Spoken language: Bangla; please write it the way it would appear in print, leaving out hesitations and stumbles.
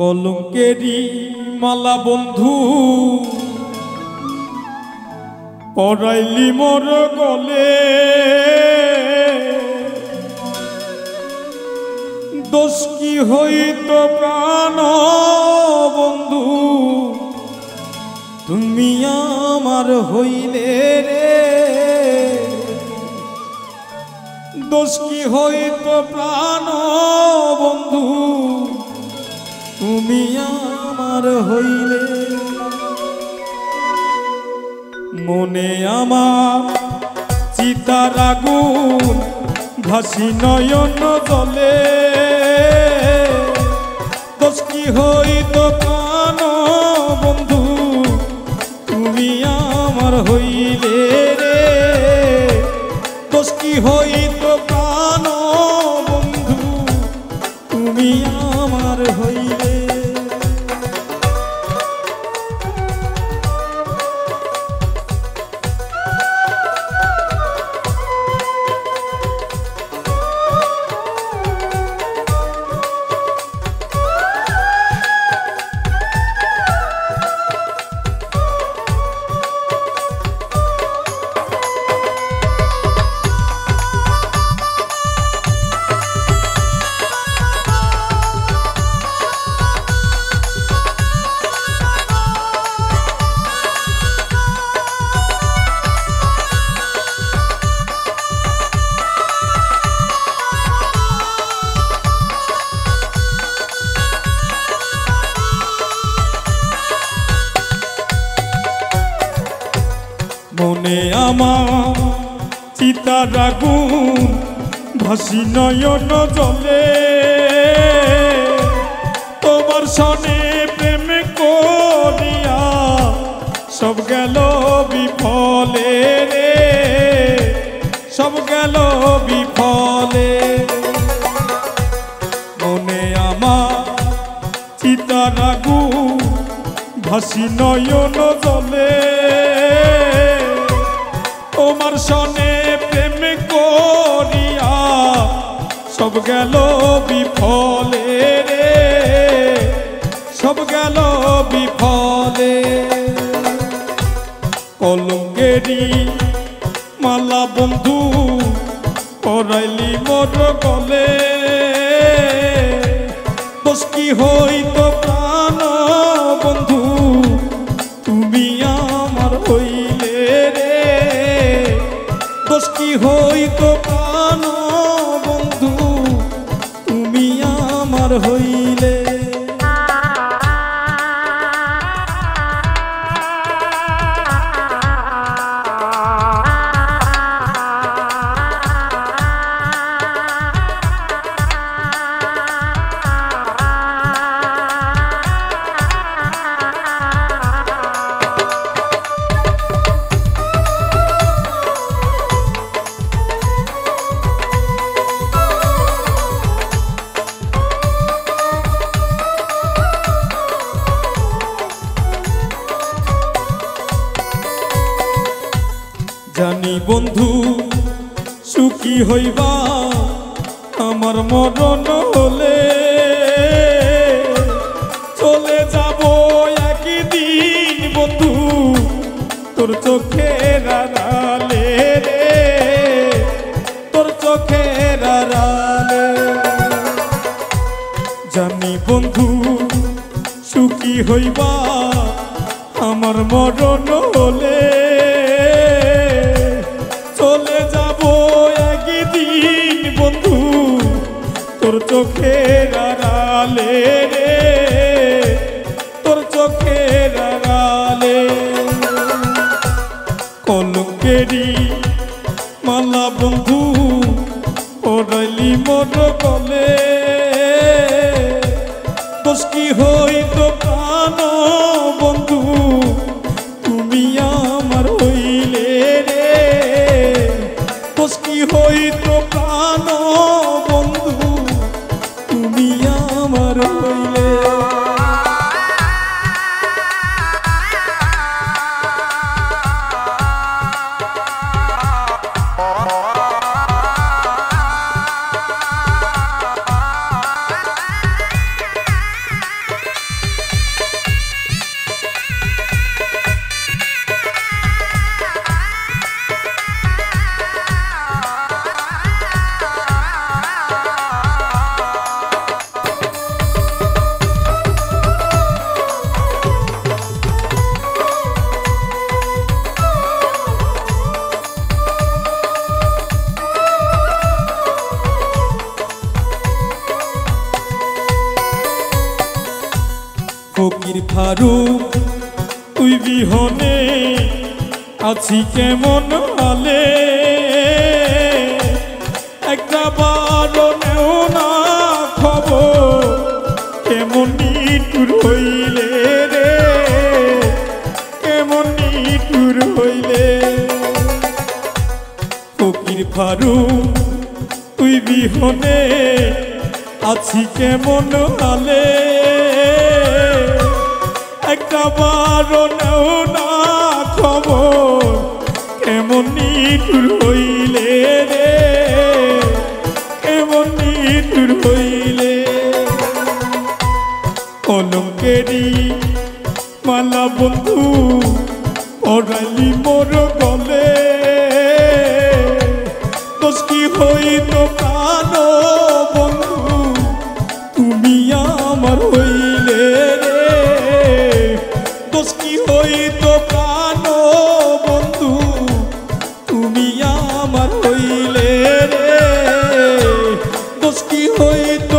কলঙ্কেরি মালা বন্ধু পরাইলি মোর গলে, দোষ কি হইত প্রাণ বন্ধু তুমি আমার হইলে রে, দোষ কি হইত প্রাণ বন্ধু তুমি আমার হইলে। মনে আমার চিতার আগুন ভাসি নয়ন জলে, দোষ কি হইত প্রাণ বন্ধু তুমি আমার হইলে রে, দোষ কি হইত প্রাণ বন্ধু তুমি আমার হইলে। মনে আমার চিতার আগুন ভাসি নয়ন জলে, তোমার সনে প্রেম করিয়া সব গেল বিফলে রে, সব গেল বিফলে। মনে আমার চিতার আগুন ভাসি নয়ন জলে, তোমার সনে প্রেম করিয়া সব গেল বিফলে রে, সব গেল বিফলে। কলঙ্কেরি মালা বন্ধু পরাইলি মোর গলে, দোষ কি হইত প্রাণ বন্ধু তুমি আমার হইলে রে, দোষ কি হইত প্রাণ বন্ধু তুমি আমার হইলে। জানি বন্ধু সুখী হইবা আমার মরণ হলে, চলে যাব একদিন বন্ধু তোর চোখের আড়ালে রে, তোর চোখের আড়ালে। জানি বন্ধু সুখী হইবা আমার মরণ হলে, চলে যাব একদিন বন্ধু তোর চোখের আড়ালে রে, তোর চোখের আড়ালে। কলঙ্কেরি মালা বন্ধু পরাইলি মোর গলে, দোষ কি হইত প্রাণ বন্ধু তুমি আমার হইলে রে, দোষ কি হইত প্রাণ বন্ধু তুমি আমার হইলে। ফকির ফারুক তুই বিহনে আছি কেমন হালে, একটা বারো নেও না খবর কেমন নিটুর হইলে রে, কেমন নিটুর হইলে। ফকির ফারুক তুই বিহনে আছি কেমন হালে, একটা বারো নেও না খবর কেমন নিটুর হইলে রে, কেমন নিটুর হইলে। কলঙ্কেরি মালা বন্ধু পড়াইলি মোর গলে, দোষ কি হইত প্রাণ বন্ধু তুমি আমার হইলে রে, দোষ কি হইত প্রাণ বন্ধু তুমি আমার হইলে রে, দোষ কি হইত